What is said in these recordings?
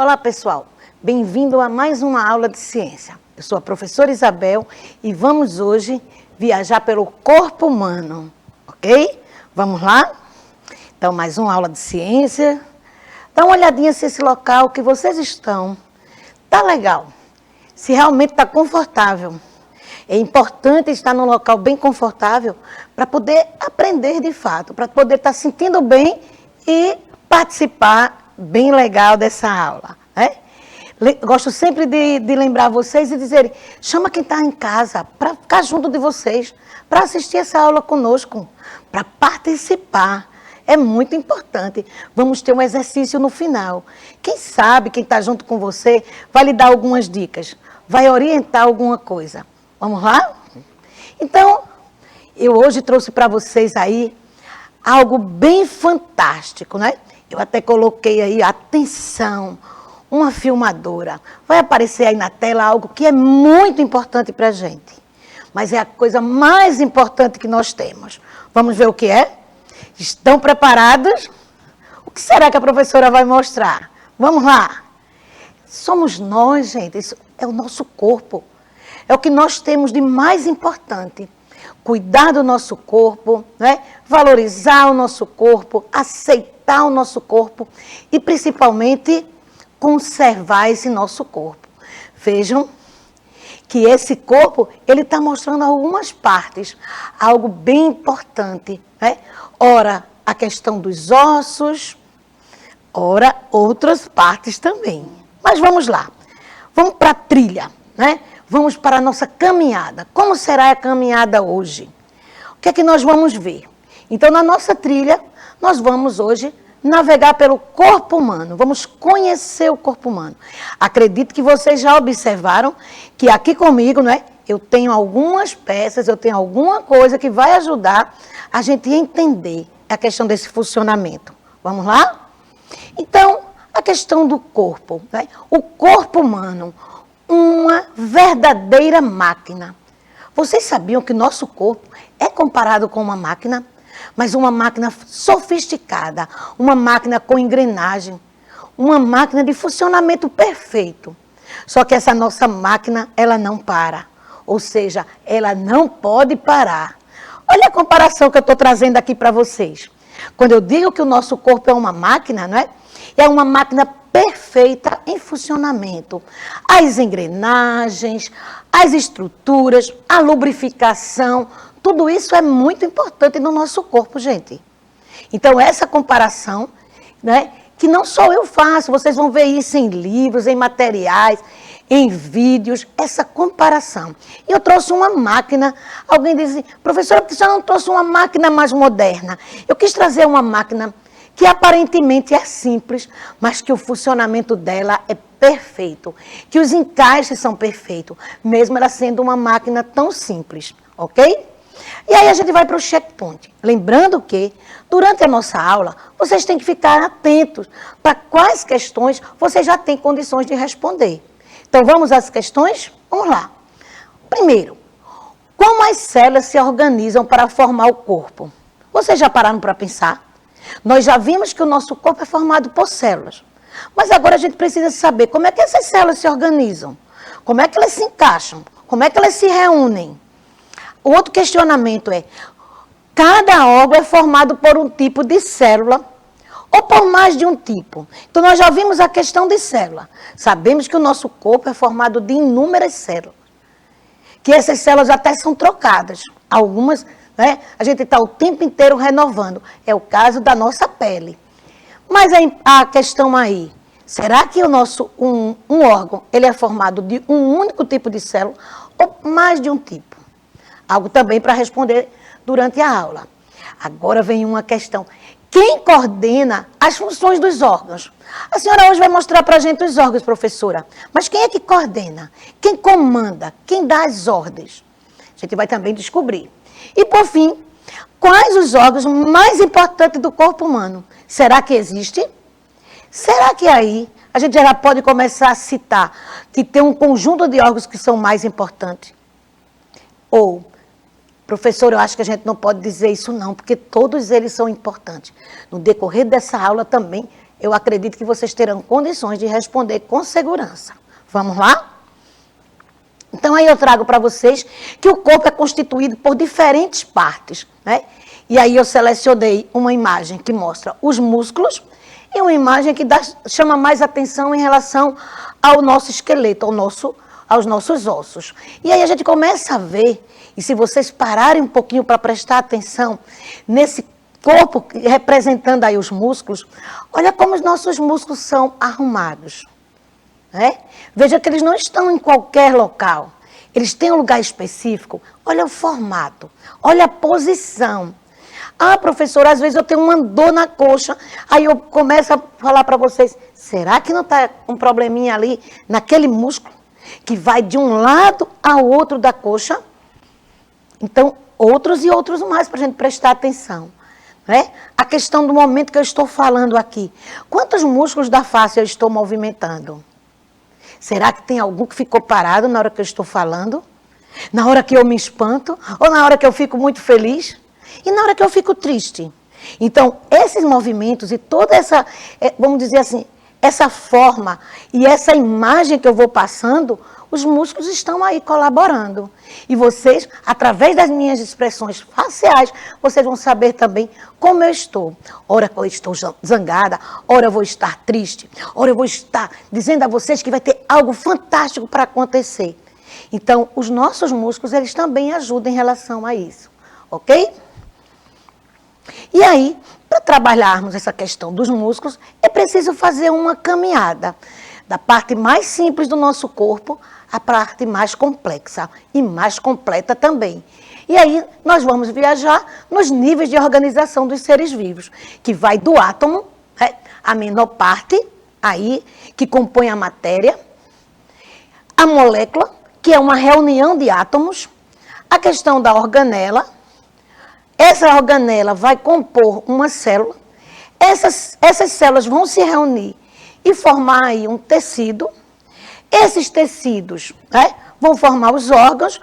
Olá, pessoal. Bem-vindo a mais uma aula de ciência. Eu sou a professora Isabel e vamos hoje viajar pelo corpo humano, ok? Vamos lá? Então, mais uma aula de ciência. Dá uma olhadinha se esse local que vocês estão tá legal, se realmente está confortável. É importante estar num local bem confortável para poder aprender de fato, para poder estar sentindo bem e participar bem legal dessa aula, né? Gosto sempre de lembrar vocês e dizer, chama quem está em casa para ficar junto de vocês, para assistir essa aula conosco, para participar. É muito importante. Vamos ter um exercício no final. Quem sabe, quem está junto com você, vai lhe dar algumas dicas, vai orientar alguma coisa. Vamos lá? Então, eu hoje trouxe para vocês aí algo bem fantástico, né? Eu até coloquei aí, atenção, uma filmadora. Vai aparecer aí na tela algo que é muito importante para a gente. Mas é a coisa mais importante que nós temos. Vamos ver o que é? Estão preparados? O que será que a professora vai mostrar? Vamos lá. Somos nós, gente. Isso é o nosso corpo. É o que nós temos de mais importante. Cuidar do nosso corpo, né? Valorizar o nosso corpo, aceitar o nosso corpo e, principalmente, conservar esse nosso corpo. Vejam que esse corpo, ele está mostrando algumas partes, algo bem importante, né? Ora, a questão dos ossos, ora, outras partes também. Mas vamos lá, vamos para a trilha, né? Vamos para a nossa caminhada. Como será a caminhada hoje? O que é que nós vamos ver? Então, na nossa trilha, nós vamos hoje navegar pelo corpo humano. Vamos conhecer o corpo humano. Acredito que vocês já observaram que aqui comigo, né, eu tenho algumas peças, eu tenho alguma coisa que vai ajudar a gente a entender a questão desse funcionamento. Vamos lá? Então, a questão do corpo, né? O corpo humano, uma verdadeira máquina. Vocês sabiam que nosso corpo é comparado com uma máquina? Mas uma máquina sofisticada, uma máquina com engrenagem, uma máquina de funcionamento perfeito. Só que essa nossa máquina, ela não para. Ou seja, ela não pode parar. Olha a comparação que eu estou trazendo aqui para vocês. Quando eu digo que o nosso corpo é uma máquina, não é? É uma máquina perfeita em funcionamento. As engrenagens, as estruturas, a lubrificação, tudo isso é muito importante no nosso corpo, gente. Então, essa comparação, né, que não só eu faço, vocês vão ver isso em livros, em materiais, em vídeos, essa comparação. E eu trouxe uma máquina, alguém diz, professora, por que você não trouxe uma máquina mais moderna? Eu quis trazer uma máquina que aparentemente é simples, mas que o funcionamento dela é perfeito, que os encaixes são perfeitos, mesmo ela sendo uma máquina tão simples, ok? E aí a gente vai para o checkpoint. Lembrando que, durante a nossa aula, vocês têm que ficar atentos para quais questões vocês já têm condições de responder. Então, vamos às questões? Vamos lá. Primeiro, como as células se organizam para formar o corpo? Vocês já pararam para pensar? Nós já vimos que o nosso corpo é formado por células. Mas agora a gente precisa saber como é que essas células se organizam. Como é que elas se encaixam? Como é que elas se reúnem? O outro questionamento é, cada órgão é formado por um tipo de célula ou por mais de um tipo? Então, nós já vimos a questão de célula. Sabemos que o nosso corpo é formado de inúmeras células. Que essas células até são trocadas. Algumas, né, a gente está o tempo inteiro renovando. É o caso da nossa pele. Mas a questão aí, será que o nosso um órgão ele é formado de um único tipo de célula ou mais de um tipo? Algo também para responder durante a aula. Agora vem uma questão. Quem coordena as funções dos órgãos? A senhora hoje vai mostrar para a gente os órgãos, professora. Mas quem é que coordena? Quem comanda? Quem dá as ordens? A gente vai também descobrir. E, por fim, quais os órgãos mais importantes do corpo humano? Será que existe? Será que aí a gente já pode começar a citar que tem um conjunto de órgãos que são mais importantes? Ou, professor, eu acho que a gente não pode dizer isso não, porque todos eles são importantes. No decorrer dessa aula também eu acredito que vocês terão condições de responder com segurança. Vamos lá? Então, aí eu trago para vocês que o corpo é constituído por diferentes partes, né? E aí eu selecionei uma imagem que mostra os músculos e uma imagem que chama mais atenção em relação ao nosso esqueleto, aos nossos ossos. E aí a gente começa a ver, e se vocês pararem um pouquinho para prestar atenção nesse corpo representando aí os músculos, olha como os nossos músculos são arrumados. Né? Veja que eles não estão em qualquer local. Eles têm um lugar específico. Olha o formato, olha a posição. Ah, professora, às vezes eu tenho uma dor na coxa, aí eu começo a falar para vocês, será que não está um probleminha ali naquele músculo que vai de um lado ao outro da coxa? Então, outros e outros mais para a gente prestar atenção. Né? A questão do momento que eu estou falando aqui. Quantos músculos da face eu estou movimentando? Será que tem algum que ficou parado na hora que eu estou falando? Na hora que eu me espanto? Ou na hora que eu fico muito feliz? E na hora que eu fico triste? Então, esses movimentos e toda essa, vamos dizer assim, essa forma e essa imagem que eu vou passando, os músculos estão aí colaborando. E vocês, através das minhas expressões faciais, vocês vão saber também como eu estou. Ora eu estou zangada, ora eu vou estar triste, ora eu vou estar dizendo a vocês que vai ter algo fantástico para acontecer. Então, os nossos músculos, eles também ajudam em relação a isso. Ok? E aí, para trabalharmos essa questão dos músculos, é preciso fazer uma caminhada da parte mais simples do nosso corpo à parte mais complexa e mais completa também. E aí nós vamos viajar nos níveis de organização dos seres vivos, que vai do átomo, né, a menor parte, aí, que compõe a matéria, a molécula, que é uma reunião de átomos, a questão da organela. Essa organela vai compor uma célula, essas células vão se reunir e formar aí um tecido. Esses tecidos, né, vão formar os órgãos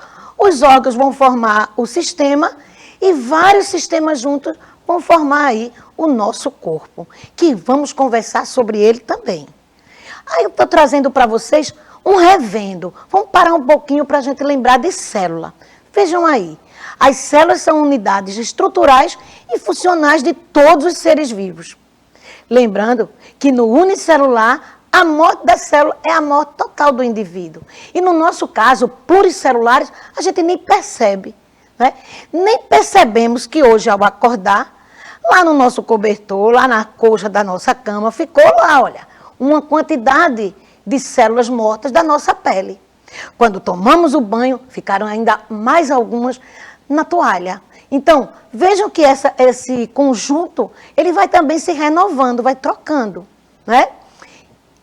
vão formar o sistema e vários sistemas juntos vão formar aí o nosso corpo, que vamos conversar sobre ele também. Aí eu estou trazendo para vocês um revendo. Vamos parar um pouquinho para a gente lembrar de célula. Vejam aí. As células são unidades estruturais e funcionais de todos os seres vivos. Lembrando que no unicelular, a morte da célula é a morte total do indivíduo. E no nosso caso, pluricelulares, a gente nem percebe. Né? Nem percebemos que hoje, ao acordar, lá no nosso cobertor, lá na coxa da nossa cama, ficou lá, olha, uma quantidade de células mortas da nossa pele. Quando tomamos o banho, ficaram ainda mais algumas na toalha. Então, vejam que esse conjunto, ele vai também se renovando, vai trocando, né?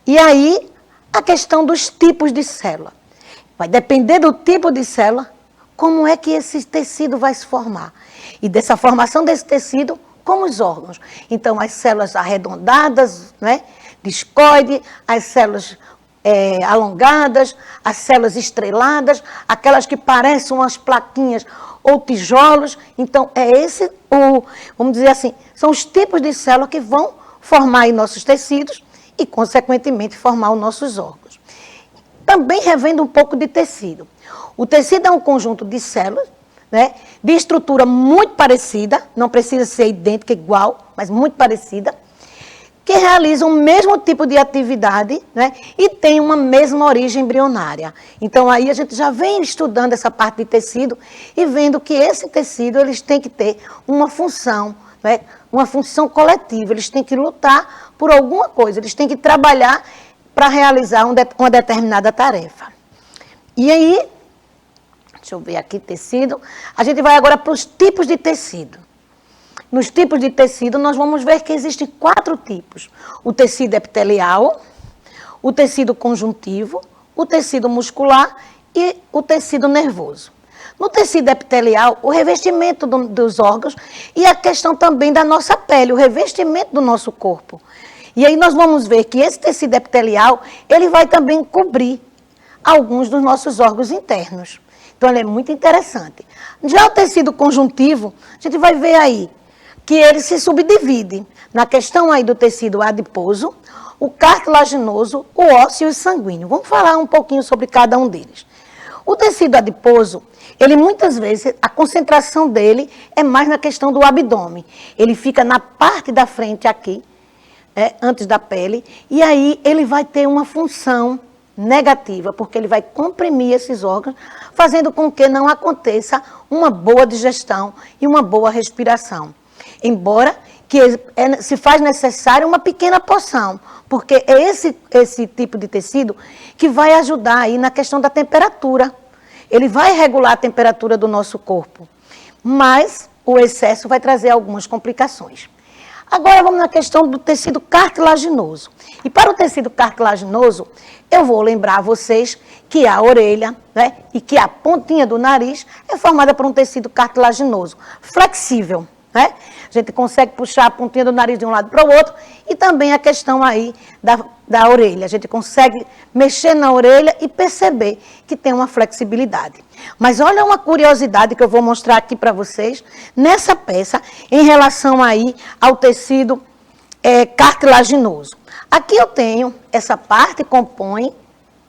E aí, a questão dos tipos de célula. Vai depender do tipo de célula, como é que esse tecido vai se formar. E dessa formação desse tecido, como os órgãos. Então, as células arredondadas, né? Discoide, as células alongadas, as células estreladas, aquelas que parecem umas plaquinhas ou tijolos. Então, vamos dizer assim, são os tipos de célula que vão formar aí nossos tecidos e, consequentemente, formar os nossos órgãos. Também revendo um pouco de tecido. O tecido é um conjunto de células, né, de estrutura muito parecida, não precisa ser idêntica, igual, mas muito parecida, que realizam o mesmo tipo de atividade, né, e tem uma mesma origem embrionária. Então, aí a gente já vem estudando essa parte de tecido e vendo que esse tecido, eles têm que ter uma função, né, uma função coletiva, eles têm que lutar por alguma coisa, eles têm que trabalhar para realizar uma determinada tarefa. E aí, deixa eu ver aqui, tecido, a gente vai agora para os tipos de tecido. Nos tipos de tecido, nós vamos ver que existem 4 tipos. O tecido epitelial, o tecido conjuntivo, o tecido muscular e o tecido nervoso. No tecido epitelial, o revestimento dos órgãos e a questão também da nossa pele, o revestimento do nosso corpo. E aí nós vamos ver que esse tecido epitelial, ele vai também cobrir alguns dos nossos órgãos internos. Então, ele é muito interessante. Já o tecido conjuntivo, a gente vai ver aí que ele se subdivide na questão aí do tecido adiposo, o cartilaginoso, o ósseo e o sanguíneo. Vamos falar um pouquinho sobre cada um deles. O tecido adiposo, ele muitas vezes, a concentração dele é mais na questão do abdômen. Ele fica na parte da frente aqui, antes da pele, e aí ele vai ter uma função negativa, porque ele vai comprimir esses órgãos, fazendo com que não aconteça uma boa digestão e uma boa respiração. Embora que se faz necessário uma pequena porção, porque é esse tipo de tecido que vai ajudar aí na questão da temperatura. Ele vai regular a temperatura do nosso corpo, mas o excesso vai trazer algumas complicações. Agora vamos na questão do tecido cartilaginoso. E para o tecido cartilaginoso, eu vou lembrar a vocês que a orelha, né, e que a pontinha do nariz é formada por um tecido cartilaginoso, flexível, né? A gente consegue puxar a pontinha do nariz de um lado para o outro e também a questão aí da orelha. A gente consegue mexer na orelha e perceber que tem uma flexibilidade. Mas olha uma curiosidade que eu vou mostrar aqui para vocês nessa peça em relação aí ao tecido cartilaginoso. Aqui eu tenho essa parte compõe,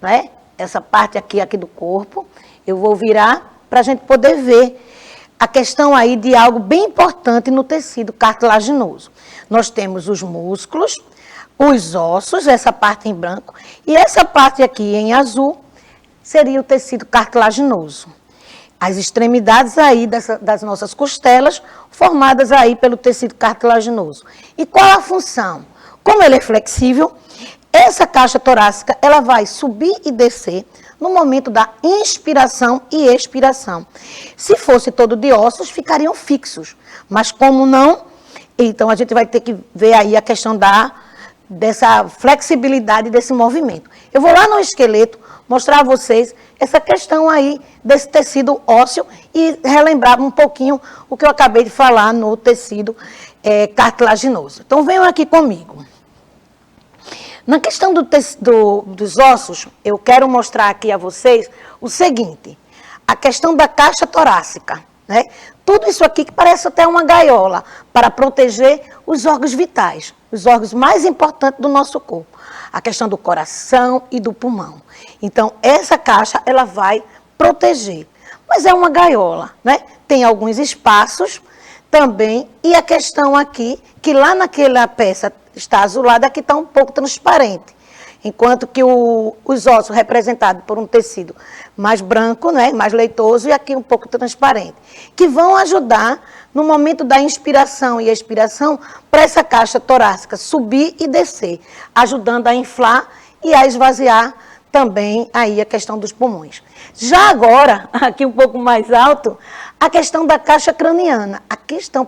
né? Essa parte aqui do corpo. Eu vou virar para a gente poder ver a questão aí de algo bem importante no tecido cartilaginoso. Nós temos os músculos, os ossos, essa parte em branco, e essa parte aqui em azul seria o tecido cartilaginoso. As extremidades aí das nossas costelas, formadas aí pelo tecido cartilaginoso. E qual a função? Como ele é flexível, essa caixa torácica, ela vai subir e descer no momento da inspiração e expiração. Se fosse todo de ossos, ficariam fixos. Mas como não, então a gente vai ter que ver aí a questão dessa flexibilidade desse movimento. Eu vou lá no esqueleto mostrar a vocês essa questão aí desse tecido ósseo e relembrar um pouquinho o que eu acabei de falar no tecido cartilaginoso. Então venham aqui comigo. Na questão dos ossos, eu quero mostrar aqui a vocês o seguinte, a questão da caixa torácica, né? Tudo isso aqui que parece até uma gaiola para proteger os órgãos vitais, os órgãos mais importantes do nosso corpo, a questão do coração e do pulmão. Então, essa caixa, ela vai proteger, mas é uma gaiola, né? Tem alguns espaços também, e a questão aqui, que lá naquela peça está azulada, aqui está um pouco transparente. Enquanto que os ossos representados por um tecido mais branco, né, mais leitoso, e aqui um pouco transparente. Que vão ajudar no momento da inspiração e expiração para essa caixa torácica subir e descer, ajudando a inflar e a esvaziar também aí a questão dos pulmões. Já agora, aqui um pouco mais alto, a questão da caixa craniana. Aqui estão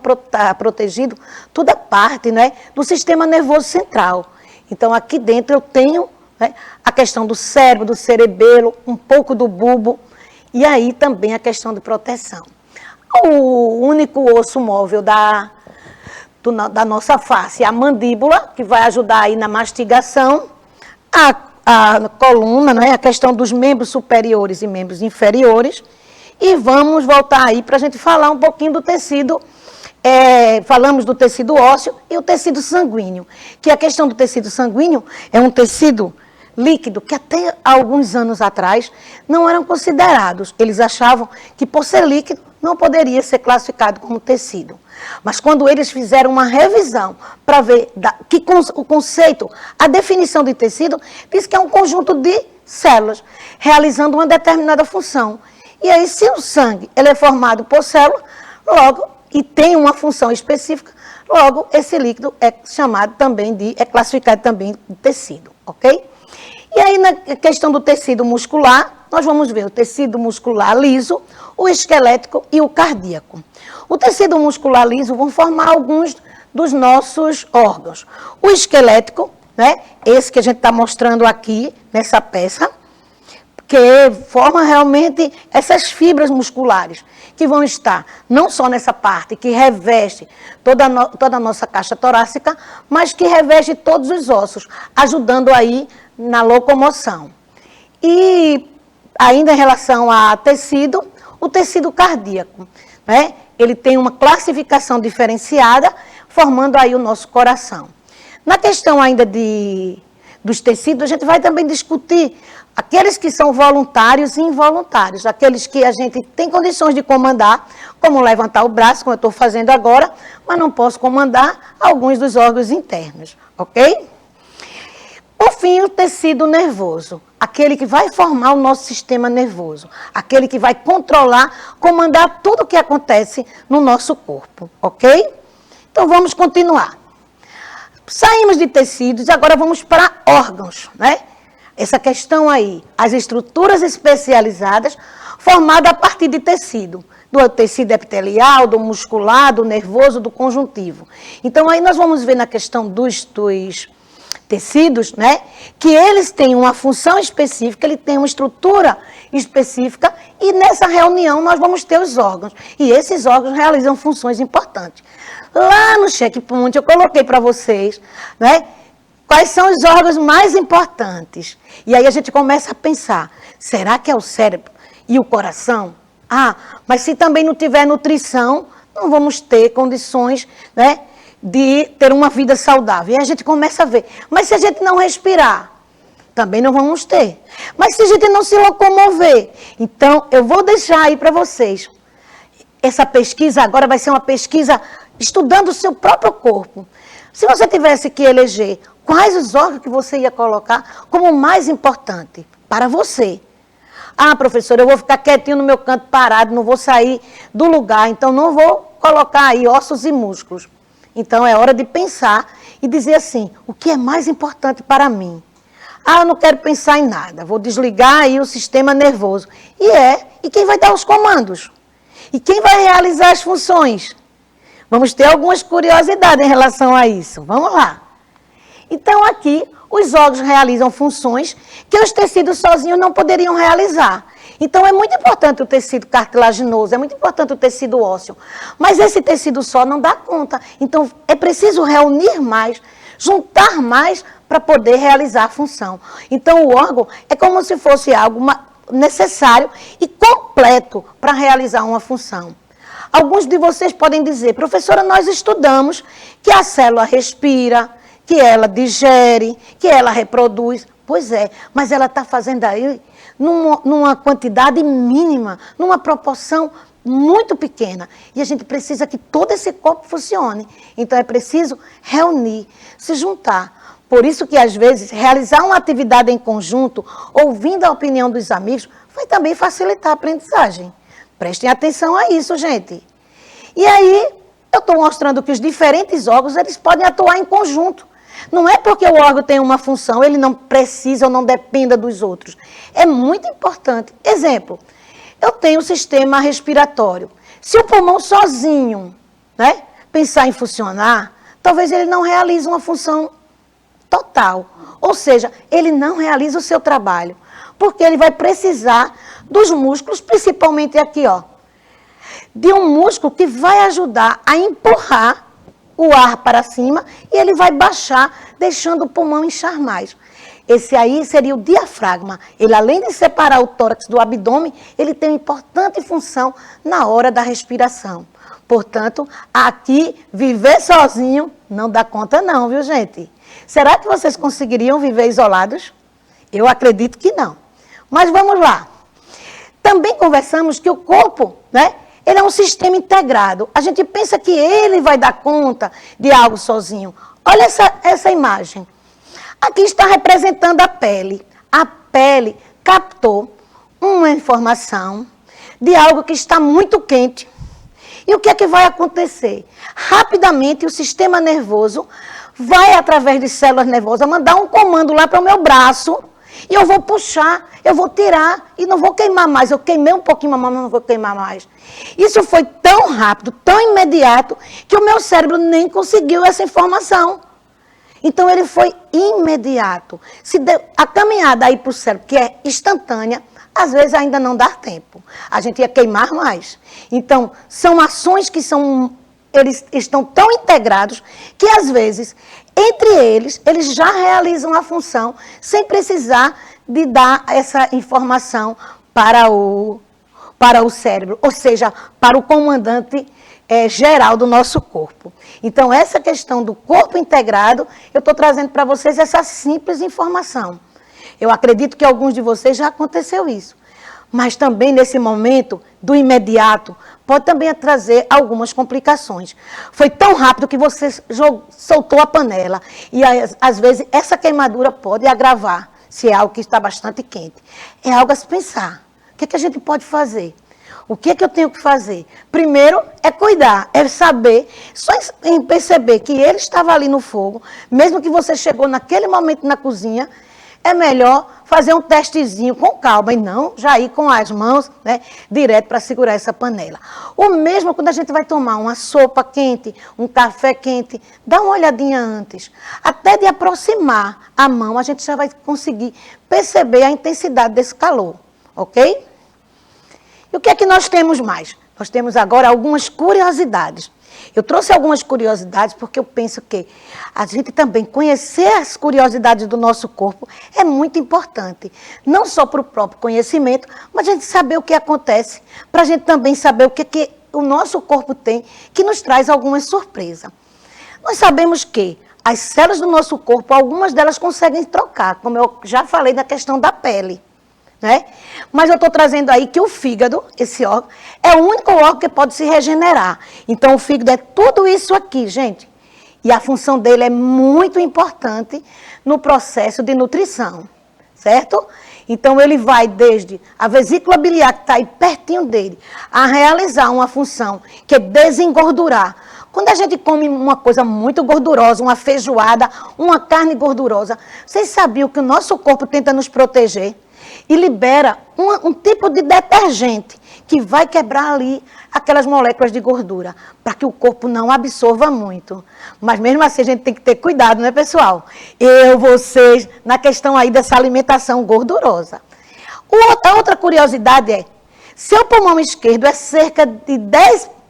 protegidos toda a parte, né, do sistema nervoso central. Então, aqui dentro eu tenho, né, a questão do cérebro, do cerebelo, um pouco do bulbo, e aí também a questão de proteção. O único osso móvel da nossa face é a mandíbula, que vai ajudar aí na mastigação, a coluna, né, a questão dos membros superiores e membros inferiores. E vamos voltar aí para a gente falar um pouquinho do tecido, falamos do tecido ósseo e o tecido sanguíneo. Que a questão do tecido sanguíneo é um tecido líquido que até alguns anos atrás não eram considerados. Eles achavam que por ser líquido não poderia ser classificado como tecido. Mas quando eles fizeram uma revisão para ver o conceito, a definição de tecido, diz que é um conjunto de células realizando uma determinada função. E aí, se o sangue ele é formado por célula, logo, e tem uma função específica, logo, esse líquido é chamado também é classificado também de tecido, ok? E aí, na questão do tecido muscular, nós vamos ver o tecido muscular liso, o esquelético e o cardíaco. O tecido muscular liso vão formar alguns dos nossos órgãos. O esquelético, né, esse que a gente está mostrando aqui nessa peça, que forma realmente essas fibras musculares, que vão estar não só nessa parte que reveste toda a nossa caixa torácica, mas que reveste todos os ossos, ajudando aí na locomoção. E ainda em relação a tecido, o tecido cardíaco, né? ele tem uma classificação diferenciada, formando aí o nosso coração. Na questão ainda dos tecidos, a gente vai também discutir aqueles que são voluntários e involuntários, aqueles que a gente tem condições de comandar, como levantar o braço, como eu estou fazendo agora, mas não posso comandar alguns dos órgãos internos, ok? Por fim, o tecido nervoso, aquele que vai formar o nosso sistema nervoso, aquele que vai controlar, comandar tudo o que acontece no nosso corpo, ok? Então, vamos continuar. Saímos de tecidos e agora vamos para órgãos, né? Essa questão aí, as estruturas especializadas formadas a partir de tecido, do tecido epitelial, do muscular, do nervoso, do conjuntivo. Então, aí nós vamos ver na questão dos tecidos, né, que eles têm uma função específica, ele tem uma estrutura específica, e nessa reunião nós vamos ter os órgãos. E esses órgãos realizam funções importantes. Lá no checkpoint eu coloquei para vocês, né, quais são os órgãos mais importantes. E aí a gente começa a pensar, será que é o cérebro e o coração? Ah, mas se também não tiver nutrição, não vamos ter condições, né, de ter uma vida saudável. E a gente começa a ver, mas se a gente não respirar, também não vamos ter. Mas se a gente não se locomover, então eu vou deixar aí para vocês. Essa pesquisa agora vai ser uma pesquisa estudando o seu próprio corpo. Se você tivesse que eleger quais os órgãos que você ia colocar como mais importante para você. Ah, professora, eu vou ficar quietinho no meu canto parado, não vou sair do lugar, então não vou colocar aí ossos e músculos. Então é hora de pensar e dizer assim, o que é mais importante para mim? Ah, eu não quero pensar em nada, vou desligar aí o sistema nervoso. E quem vai dar os comandos? E quem vai realizar as funções? Vamos ter algumas curiosidades em relação a isso. Vamos lá. Então, aqui, os órgãos realizam funções que os tecidos sozinhos não poderiam realizar. Então, é muito importante o tecido cartilaginoso, é muito importante o tecido ósseo. Mas esse tecido só não dá conta. Então, é preciso reunir mais, juntar mais para poder realizar a função. Então, o órgão é como se fosse algo necessário e completo para realizar uma função. Alguns de vocês podem dizer, professora, nós estudamos que a célula respira, que ela digere, que ela reproduz. Pois é, mas ela está fazendo aí numa quantidade mínima, numa proporção muito pequena. E a gente precisa que todo esse corpo funcione. Então é preciso reunir, se juntar. Por isso que, às vezes, realizar uma atividade em conjunto, ouvindo a opinião dos amigos, vai também facilitar a aprendizagem. Prestem atenção a isso, gente. E aí, eu estou mostrando que os diferentes órgãos, eles podem atuar em conjunto. Não é porque o órgão tem uma função, ele não precisa ou não dependa dos outros. É muito importante. Exemplo, eu tenho o sistema respiratório. Se o pulmão sozinho, né, pensar em funcionar, talvez ele não realize uma função total. Ou seja, ele não realiza o seu trabalho. Porque ele vai precisar dos músculos, principalmente aqui, ó, de um músculo que vai ajudar a empurrar o ar para cima e ele vai baixar, deixando o pulmão inchar mais. Esse aí seria o diafragma. Ele, além de separar o tórax do abdômen, ele tem uma importante função na hora da respiração. Portanto, aqui, viver sozinho não dá conta não, viu, gente? Será que vocês conseguiriam viver isolados? Eu acredito que não. Mas vamos lá. Também conversamos que o corpo, né, ele é um sistema integrado. A gente pensa que ele vai dar conta de algo sozinho. Olha essa imagem. Aqui está representando a pele. A pele captou uma informação de algo que está muito quente. E o que é que vai acontecer? Rapidamente o sistema nervoso vai, através de células nervosas, mandar um comando lá para o meu braço. E eu vou puxar, eu vou tirar e não vou queimar mais. Eu queimei um pouquinho, mas não vou queimar mais. Isso foi tão rápido, tão imediato, que o meu cérebro nem conseguiu essa informação. Então, ele foi imediato. A caminhada aí para o cérebro, que é instantânea, às vezes ainda não dá tempo. A gente ia queimar mais. Então, são ações que eles estão tão integrados que, às vezes, entre eles já realizam a função sem precisar de dar essa informação para o para o cérebro, ou seja, para o comandante geral do nosso corpo. Então, essa questão do corpo integrado, eu estou trazendo para vocês essa simples informação. Eu acredito que alguns de vocês já aconteceu isso. Mas também, nesse momento, do imediato, pode também trazer algumas complicações. Foi tão rápido que você soltou a panela. E, às vezes, essa queimadura pode agravar, se é algo que está bastante quente. É algo a se pensar. O que a gente pode fazer? O que eu tenho que fazer? Primeiro, é cuidar, é saber, só em perceber que ele estava ali no fogo, mesmo que você chegou naquele momento na cozinha, é melhor fazer um testezinho com calma e não já ir com as mãos, né, direto para segurar essa panela. O mesmo quando a gente vai tomar uma sopa quente, um café quente, dá uma olhadinha antes. Até de aproximar a mão, a gente já vai conseguir perceber a intensidade desse calor, ok? E o que é que nós temos mais? Nós temos agora algumas curiosidades. Eu trouxe algumas curiosidades porque eu penso que a gente também conhecer as curiosidades do nosso corpo é muito importante. Não só para o próprio conhecimento, mas a gente saber o que acontece, para a gente também saber o que o nosso corpo tem, que nos traz alguma surpresa. Nós sabemos que as células do nosso corpo, algumas delas conseguem trocar, como eu já falei na questão da pele. Né? Mas eu estou trazendo aí que o fígado, esse órgão, é o único órgão que pode se regenerar. Então, o fígado é tudo isso aqui, gente. E a função dele é muito importante no processo de nutrição, certo? Então, ele vai desde a vesícula biliar, que está aí pertinho dele, a realizar uma função que é desengordurar. Quando a gente come uma coisa muito gordurosa, uma feijoada, uma carne gordurosa, vocês sabiam que o nosso corpo tenta nos proteger? E libera um tipo de detergente que vai quebrar ali aquelas moléculas de gordura, para que o corpo não absorva muito. Mas mesmo assim a gente tem que ter cuidado, né, pessoal? Vocês, na questão aí dessa alimentação gordurosa. A outra curiosidade é, seu pulmão esquerdo é cerca de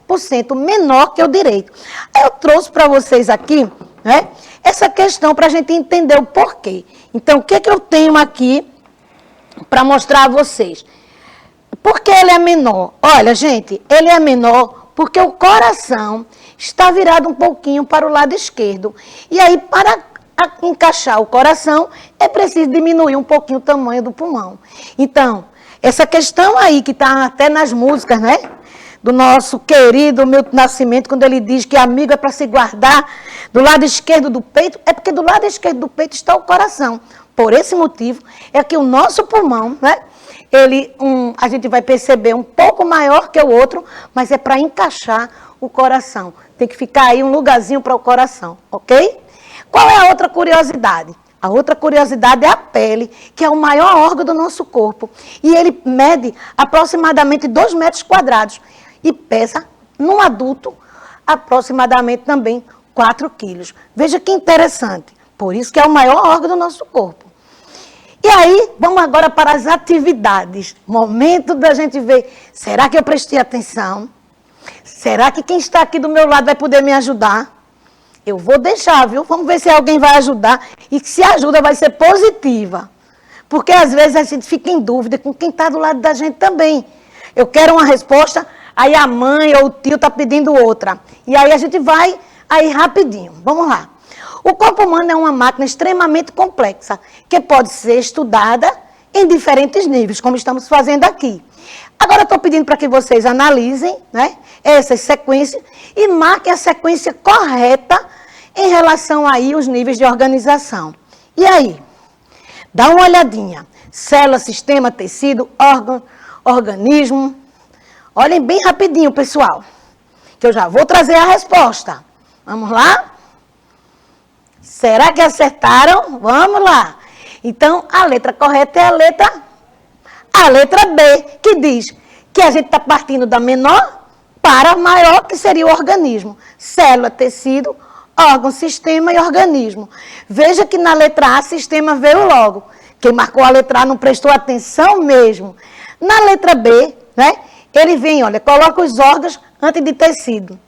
10% menor que o direito. Eu trouxe para vocês aqui, né, essa questão para a gente entender o porquê. Então, o que eu tenho aqui para mostrar a vocês? Por que ele é menor? Olha, gente, ele é menor porque o coração está virado um pouquinho para o lado esquerdo. E aí, para encaixar o coração, é preciso diminuir um pouquinho o tamanho do pulmão. Então, essa questão aí, que está até nas músicas, né? Do nosso querido Milton Nascimento, quando ele diz que amigo é para se guardar do lado esquerdo do peito, é porque do lado esquerdo do peito está o coração. Por esse motivo, é que o nosso pulmão, né, a gente vai perceber um pouco maior que o outro, mas é para encaixar o coração. Tem que ficar aí um lugarzinho para o coração, ok? Qual é a outra curiosidade? A outra curiosidade é a pele, que é o maior órgão do nosso corpo. E ele mede aproximadamente 2 metros quadrados e pesa, num adulto, aproximadamente também 4 quilos. Veja que interessante. Por isso que é o maior órgão do nosso corpo. E aí, vamos agora para as atividades. Momento da gente ver, será que eu prestei atenção? Será que quem está aqui do meu lado vai poder me ajudar? Eu vou deixar, viu? Vamos ver se alguém vai ajudar. E se a ajuda vai ser positiva. Porque às vezes a gente fica em dúvida com quem está do lado da gente também. Eu quero uma resposta, aí a mãe ou o tio está pedindo outra. E aí a gente vai aí rapidinho. Vamos lá. O corpo humano é uma máquina extremamente complexa, que pode ser estudada em diferentes níveis, como estamos fazendo aqui. Agora, eu estou pedindo para que vocês analisem, né, essas sequências e marquem a sequência correta em relação aí aos níveis de organização. E aí? Dá uma olhadinha. Célula, sistema, tecido, órgão, organismo. Olhem bem rapidinho, pessoal, que eu já vou trazer a resposta. Vamos lá? Será que acertaram? Vamos lá. Então, a letra correta é a letra B, que diz que a gente está partindo da menor para a maior, que seria o organismo. Célula, tecido, órgão, sistema e organismo. Veja que na letra A, sistema veio logo. Quem marcou a letra A não prestou atenção mesmo. Na letra B, né, ele vem, olha, coloca os órgãos antes de tecido.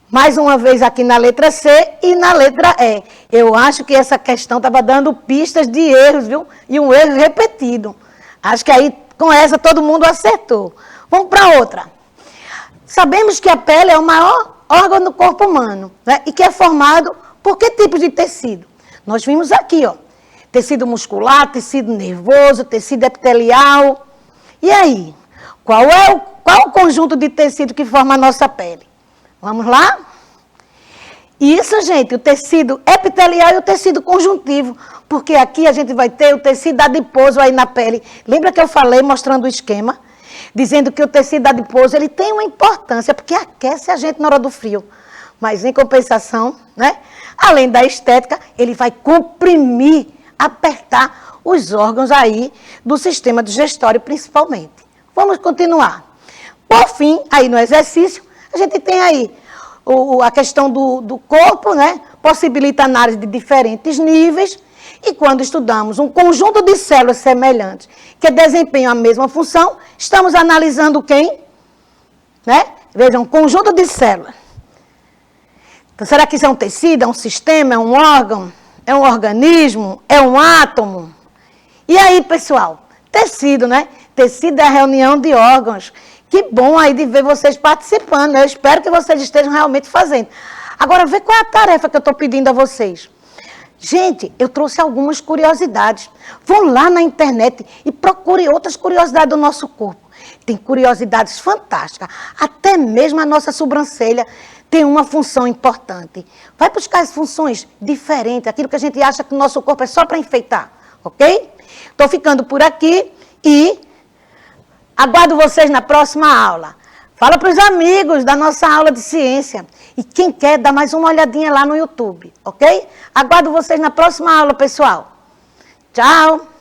Mais uma vez aqui na letra C e na letra E. Eu acho que essa questão estava dando pistas de erros, viu? E um erro repetido. Acho que aí, com essa, todo mundo acertou. Vamos para outra. Sabemos que a pele é o maior órgão do corpo humano, né? E que é formado por que tipo de tecido? Nós vimos aqui, ó, tecido muscular, tecido nervoso, tecido epitelial. E aí, qual o conjunto de tecido que forma a nossa pele? Vamos lá? Isso, gente, o tecido epitelial e o tecido conjuntivo, porque aqui a gente vai ter o tecido adiposo aí na pele. Lembra que eu falei mostrando o esquema? Dizendo que o tecido adiposo, ele tem uma importância, porque aquece a gente na hora do frio. Mas, em compensação, né, além da estética, ele vai comprimir, apertar os órgãos aí do sistema digestório, principalmente. Vamos continuar. Por fim, aí no exercício, a gente tem aí a questão do corpo, né, possibilita análise de diferentes níveis, e quando estudamos um conjunto de células semelhantes que desempenham a mesma função, estamos analisando quem? Né? Vejam, um conjunto de células. Então, será que isso é um tecido, é um sistema, é um órgão, é um organismo, é um átomo? E aí, pessoal, tecido, né? Tecido é a reunião de órgãos. Que bom aí de ver vocês participando. Eu espero que vocês estejam realmente fazendo. Agora, vê qual é a tarefa que eu estou pedindo a vocês. Gente, eu trouxe algumas curiosidades. Vão lá na internet e procurem outras curiosidades do nosso corpo. Tem curiosidades fantásticas. Até mesmo a nossa sobrancelha tem uma função importante. Vai buscar as funções diferentes, aquilo que a gente acha que o nosso corpo é só para enfeitar, ok? Estou ficando por aqui e aguardo vocês na próxima aula. Fala para os amigos da nossa aula de ciência. E quem quer, dá mais uma olhadinha lá no YouTube, ok? Aguardo vocês na próxima aula, pessoal. Tchau!